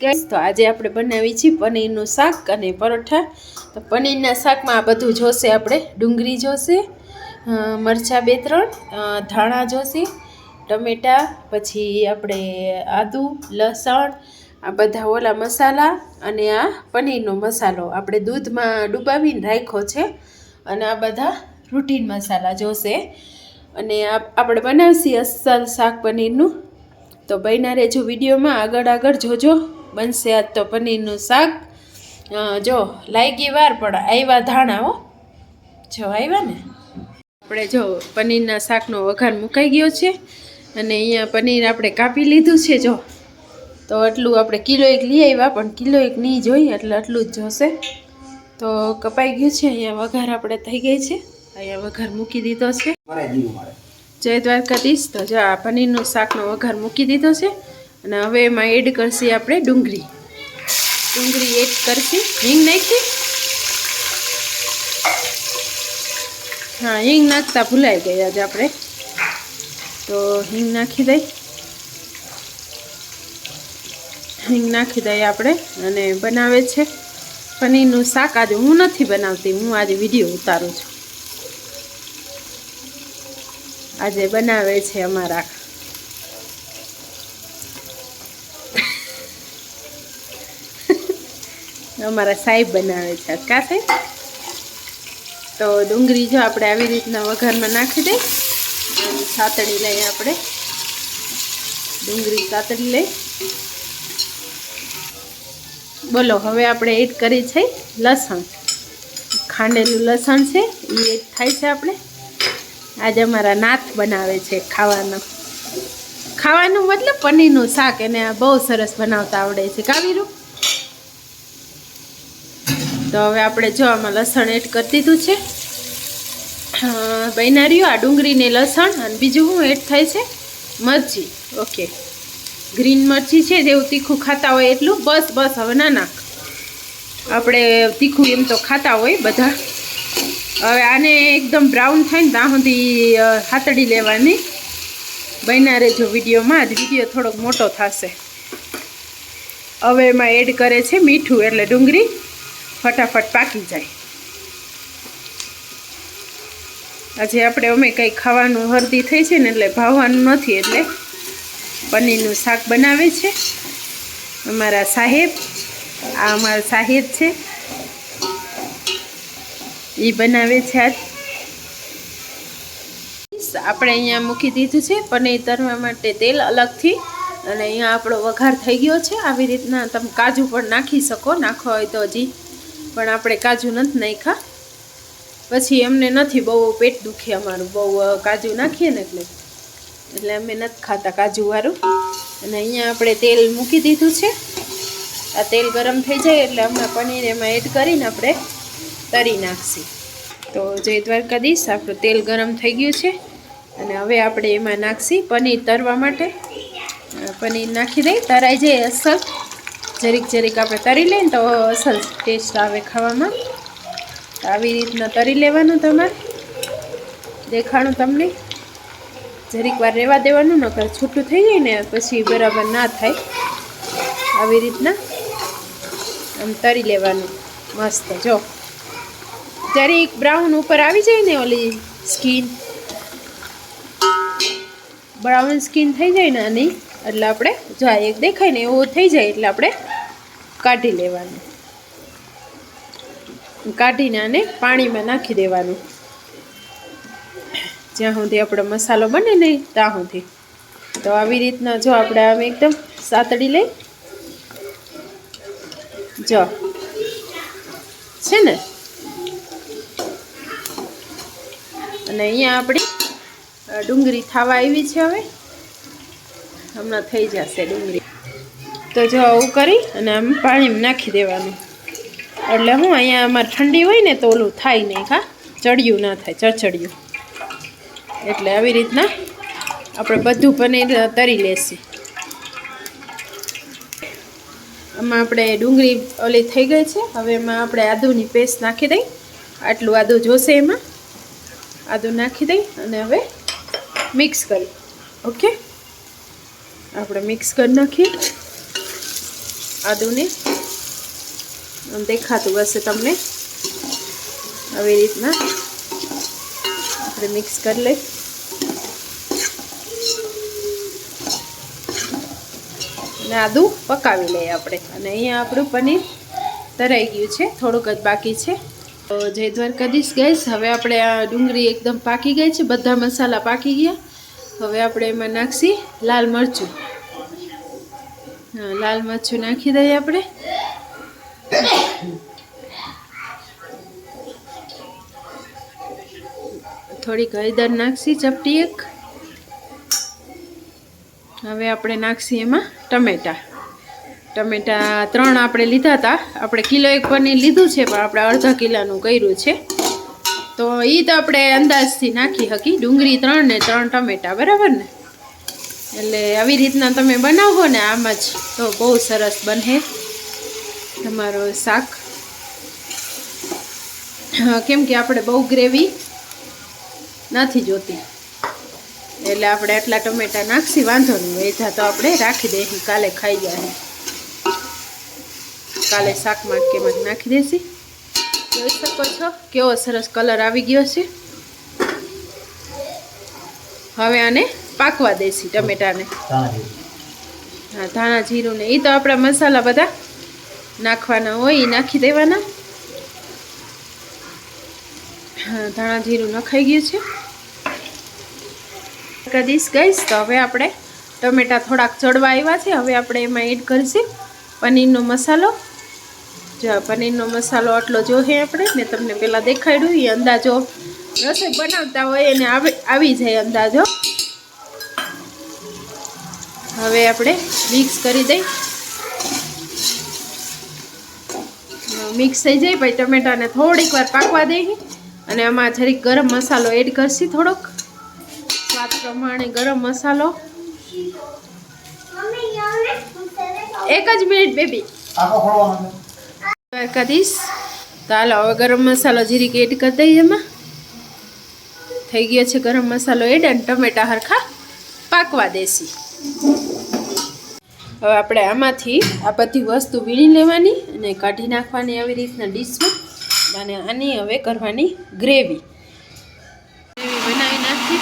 Guys તો આજે આપણે બનાવી છે પનીરનું શાક અને પરોઠા। તો પનીરના શાકમાં આ બધું જોશે, આપણે ડુંગળી જોશે, મરચાં 2-3, ધાણા જોશે, ટમેટા, પછી આપણે આદુ, લસણ, આ બધા ઓલા મસાલા અને આ પનીરનો મસાલો આપણે દૂધમાં ડુબાવીને રાખ્યો છે અને આ બધા રૂટીન મસાલા જોશે। અને આપણે બનાવશી અસલ શાક પનીરનું। તો બન્યા રહેજો વિડીયોમાં, આગળ જોજો। બનશે આજ તો પનીરનું શાક। જો લાગી વાર પણ આવ્યા ધાણા, હો જો આવ્યા ને। આપણે જો પનીરના શાકનો વઘાર મુકાઈ ગયો છે અને અહીંયા પનીર આપણે કાપી લીધું છે। જો તો આટલું આપણે કિલો 1 લઈ આવ્યા, પણ કિલો 1 નહીં જોઈએ એટલે આટલું જ જોશે। તો કપાઈ ગયું છે, અહીંયા વઘાર આપણે થઈ ગઈ છે, અહીંયા વઘાર મૂકી દીધો છે। જય દ્વારકાધીશ। તો જો આ પનીરનું શાકનો વઘાર મૂકી દીધો છે અને હવે એમાં એડ કરશી આપણે ડુંગળી એડ કરશી। હિંગ નાખી, હા હિંગ નાખતા ભૂલાઈ ગયા આજે આપણે, તો હિંગ નાખી દઈએ આપણે। અને બનાવે છે પનીરનું શાક। આજે હું નથી બનાવતી, હું આજે વિડીયો ઉતારું છું। આજે બનાવે છે અમારા સાહેબ બનાવે છે કા સાહેબ। તો ડુંગળી જો આપણે આવી રીતના વઘારમાં નાખી દઈ, સાતળી લઈએ આપણે, ડુંગળી સાતળી લઈ। બોલો હવે આપણે એડ કરી છે લસણ, ખાંડેલું લસણ છે એ એડ થાય છે આપણે। આજે અમારા નાથ બનાવે છે ખાવાનું મતલબ પનીરનું શાક, એને બહુ સરસ બનાવતા આવડે છે કાવીરું। તો હવે આપણે જો આમાં લસણ એડ કરી દીધું છે, બૈનારીઓ આ ડુંગળી ને લસણ, અને બીજું શું એડ થાય છે મરચી। ઓકે, ગ્રીન મરચી છે, જેવું તીખું ખાતા હોય એટલું, બસ હવે ના નાખ, આપણે તીખું એમ તો ખાતા હોય બધા। હવે આને એકદમ બ્રાઉન થાય ને ત્યાં સુધી હાથડી લેવાની। બન્યા રહેજો વિડીયોમાં, આજ વિડીયો થોડોક મોટો થશે। હવે એમાં એડ કરે છે મીઠું, એટલે ડુંગળી ફટાફટ પાકી જાય। આજે આપણે અમે કંઈ ખાવાનું હળદી થઈ છે ને એટલે ભાવવાનું નથી, એટલે પનીરનું શાક બનાવે છે અમારા સાહેબ। આ અમારા સાહેબ છે, એ બનાવે છે આજ। આપણે અહીંયા મૂકી દીધું છે પનીર તરવા માટે તેલ અલગથી, અને અહીંયા આપણો વઘાર થઈ ગયો છે। આવી રીતના તમે કાજુ પણ નાખી શકો, નાખવા હોય તો હજી, પણ આપણે કાજુ નથી નાખ્યા, પછી અમને નથી બહુ પેટ દુખે અમારું બહુ કાજુ નાખીએ ને એટલે અમે નથી ખાતા કાજુવાળું। અને અહીંયા આપણે તેલ મૂકી દીધું છે, આ તેલ ગરમ થઈ જાય એટલે હમણાં પનીર એમાં એડ કરીને આપણે તરી નાખશી। તો જય દ્વારકાધીશ, આપણું તેલ ગરમ થઈ ગયું છે અને હવે આપણે એમાં નાખશી પનીર તરવા માટે। પનીર નાખી દઈ, તરાઈ જાય અસલ, જરીક આપણે તરી લઈએ ને તો અસલ ટેસ્ટ આવે ખાવામાં। આવી રીતના તરી લેવાનું, તમારે દેખાણું તમને, જરીક વાર રહેવા દેવાનું, નકર છૂટું થઈ જાય ને પછી બરાબર ના થાય। આવી રીતના આમ તરી લેવાનું મસ્ત। જો જરીક બ્રાઉન ઉપર આવી જાય ને, ઓલી સ્કીન બ્રાઉન સ્કીન થઈ જાય ને આની, એટલે આપણે જો એક દેખાય ને એવું થઈ જાય એટલે આપણે કાઢી લેવાનું, કાઢીને આને પાણીમાં નાખી દેવાનું, જ્યાં સુધી આપણો મસાલો બને નહીં ત્યાં સુધી। તો આવી રીતના જો આપણે આમ એકદમ સાતડી લઈ, જો છે ને, અને અહીંયા આપણી ડુંગળી થવા આવી છે, હવે હમણાં થઈ જશે ડુંગળી। તો જો આવું કરી અને આમ પાણીમાં નાખી દેવાનું, એટલે હું અહીંયા અમારે ઠંડી હોય ને તો ઓલું થાય નહીં, ચડિયું ના થાય, ચડચડિયું, એટલે આવી રીતના આપણે બધું પનીર તરી લેશી। આમાં આપણે ડુંગળી ઓલી થઈ ગઈ છે, હવે એમાં આપણે આદુની પેસ્ટ નાખી દઈ, આટલું આદુ જોશે એમાં, આદુ નાખી દઈ અને હવે મિક્સ કરી। ઓકે, આપણે મિક્સ કરી નાખીએ। આદુને આમ દેખાતું હશે તમને આવી રીતના આપણે મિક્સ કરી લઈ અને આદુ પકાવી લઈએ આપણે અને અહીંયા આપણું પનીર તરાઈ ગયું છે થોડુંક જ બાકી છે તો જય દ્વારકાધીશ ગાઈસ હવે આપણે આ ડુંગળી એકદમ પાકી ગઈ છે બધા મસાલા પાકી ગયા હવે આપણે એમાં નાખશી લાલ મરચું લાલ મરચું નાખી દઈએ આપણે થોડીક હળદર નાખશી ચપટી એક હવે આપણે નાખશી એમાં ટમેટા 3 આપણે લીધા હતા આપણે કિલો 1 પનીર લીધું છે પણ આપણે અડધા કિલોનું કર્યું છે તો એ તો આપણે અંદાજથી નાખી હકી ડુંગળી 3 ને 3 ટમેટા બરાબર ને એટલે આવી રીતના તમે બનાવો ને આમ જ તો બહુ સરસ બને તમારો શાક કેમ કે આપણે બહુ ગ્રેવી નથી જોતી એટલે આપણે આટલા ટમેટા નાખશી વાંધો નહીં વેધા તો આપણે રાખી દઈશું કાલે ખાઈ જાય કાલે શાકમાં કેમાં નાખી દેશી જોઈ શકો છો કેવો સરસ કલર આવી ગયો છે હવે આને પાકવા દેશી ટમેટાને હા ધાણા જીરું ને એ તો આપણા મસાલા બધા નાખવાના હોય એ નાખી દેવાના હા ધાણા જીરું નખાઈ ગયું છે કદીશ ગઈશ તો હવે આપણે ટમેટા થોડાક ચડવા આવ્યા છે હવે આપણે એમાં એડ કરીશું પનીરનો મસાલો જો પનીરનો મસાલો આટલો જોઈએ આપણે મેં તમને પહેલાં દેખાડ્યું એ અંદાજો રસોઈ બનાવતા હોય એને આવી જાય અંદાજો હવે આપણે મિક્સ કરી દઈ મિક્સ થઈ જાય પછી ટમેટાને થોડીક વાર પાકવા દઈએ અને આમાં જરીક ગરમ મસાલો એડ કરશી થોડોક સ્વાદ પ્રમાણે ગરમ મસાલો એક જ મિનિટ બેબી કરીશ તો હાલો હવે ગરમ મસાલો જીરીક એડ કરી દઈએ એમાં થઈ ગયો છે ગરમ મસાલો એડ અને ટમેટા હરખા પાકવા દેશી હવે આપણે આમાંથી આ બધી વસ્તુ વીણી લેવાની અને કાઢી નાખવાની આવી રીતના ડીશમાં અને આની હવે કરવાની ગ્રેવી બનાવી નાખી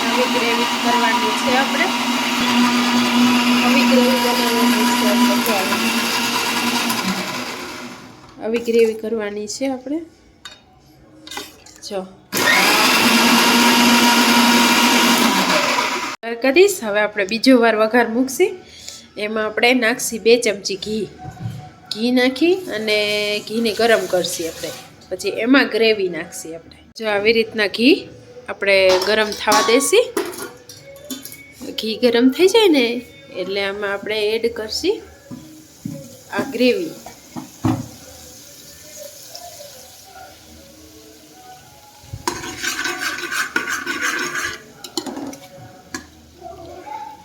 હવે ગ્રેવી કરવાની છે આપણે આવી ગ્રેવી કરવાની છે આપણે જો કરીશ હવે આપણે બીજો વાર વઘાર મૂકશી એમાં આપણે નાખશી 2 ચમચી ઘી નાખી અને ઘીને ગરમ કરશી આપણે પછી એમાં ગ્રેવી નાખશી આપણે જો આવી રીતના ઘી આપણે ગરમ થવા દેશી ઘી ગરમ થઈ જાય ને એટલે આમાં આપણે એડ કરશી આ ગ્રેવી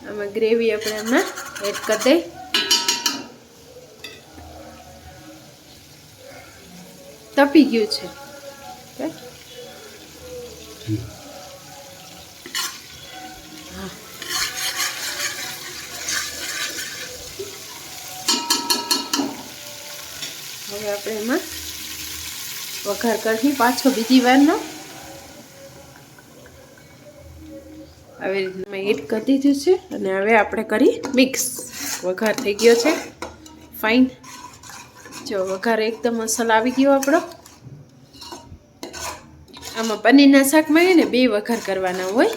આમાં ગ્રેવી આપણે આમાં એડ કરી દઈ તપી ગયું છે હવે આપણે એમાં વઘાર કરી પાછો બીજી વારનો આવી રીતના એડ કરી દીધું છે અને હવે આપણે કરી મિક્સ વઘાર થઈ ગયો છે ફાઇન જો વઘાર એકદમ અસલ આવી ગયો આપણો આમાં પનીરના શાકમાં ને 2 વઘાર કરવાના હોય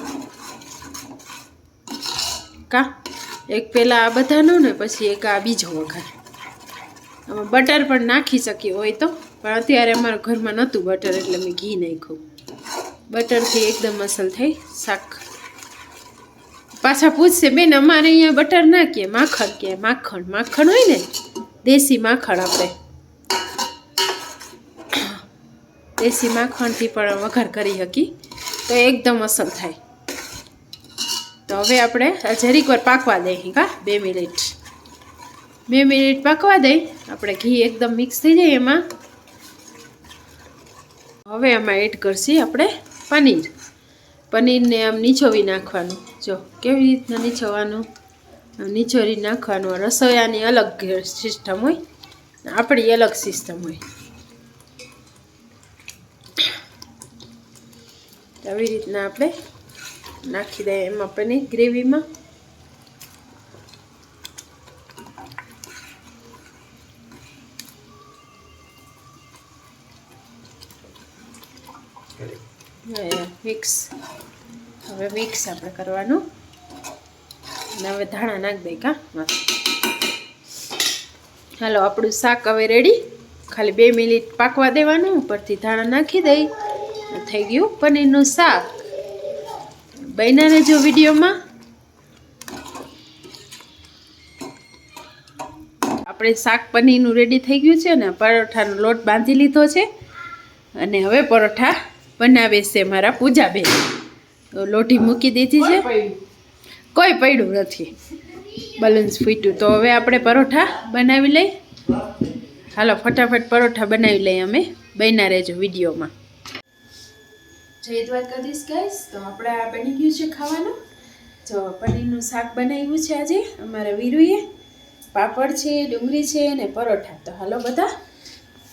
કા એક પહેલાં આ બધાનો ને પછી એક આ બીજો વઘાર આમાં બટર પણ નાખી શકીએ હોય તો પણ અત્યારે અમારા ઘરમાં નહોતું બટર એટલે મેં ઘી નાખ્યું બટરથી એકદમ અસલ થઈ શાક પાછા પૂછશે બેન અમારે અહીંયા બટર ના કે માખણ કે માખણ હોય ને દેશી માખણ આપણે દેશી માખણથી પણ વઘાર કરી શકી તો એકદમ અસલ થાય તો હવે આપણે જરીક વાર પાકવા દઈએ કા 2 મિનિટ પાકવા દઈ આપણે ઘી એકદમ મિક્સ થઈ જાય એમાં હવે આમાં એડ કરશી આપણે પનીરને આમ નીચોવી નાખવાનું જો કેવી રીતના નીચોવાનું નીચોરી નાખવાનું. રસોયાની અલગ સિસ્ટમ હોય, આપણી અલગ સિસ્ટમ હોય. આવી રીતના આપણે નાખી દઈએ એમાં પનીર ગ્રેવીમાં. મિક્સ આપણે કરવાનું. અને હવે ધાણા નાખી દઈ કા. હાલો આપણું શાક હવે રેડી. ખાલી 2 મિનિટ પાકવા દેવાનું. ઉપરથી ધાણા નાખી દઈ. થઈ ગયું પનીરનું શાક. બન્યા રહેજો વિડીયોમાં. આપણે શાક પનીરનું રેડી થઈ ગયું છે ને. પરોઠાનો લોટ બાંધી લીધો છે અને હવે પરોઠા બનાવે છે મારા પૂજાબેન. તો લોઢી મૂકી દીધી છે, કોઈ પડ્યું નથી, બલૂન્સ ફૂટ્યું. તો હવે આપણે પરોઠા બનાવી લઈ. હાલો ફટાફટ પરોઠા બનાવી લઈએ અમે. બન્યા રહેજો વિડીયોમાં. જય દ્વારકાધીશ ગાઈસ. તો આપણે આ બની ગયું છે ખાવાનું. જો પનીરનું શાક બનાવ્યું છે આજે અમારા વીરુએ. પાપડ છે, ડુંગળી છે અને પરોઠા. તો હાલો બધા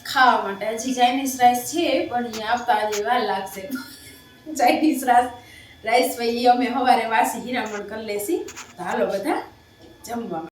ખાવા માટે. હજી ચાઇનીઝ રાઈસ છે પણ અહીંયા આવતા આજે વાર લાગશે. ચાઇનીઝ રાઈસ ભાઈ અમે સવારે વાસી હીરામણ કરી લેશી. તો હાલો બધા જમવા.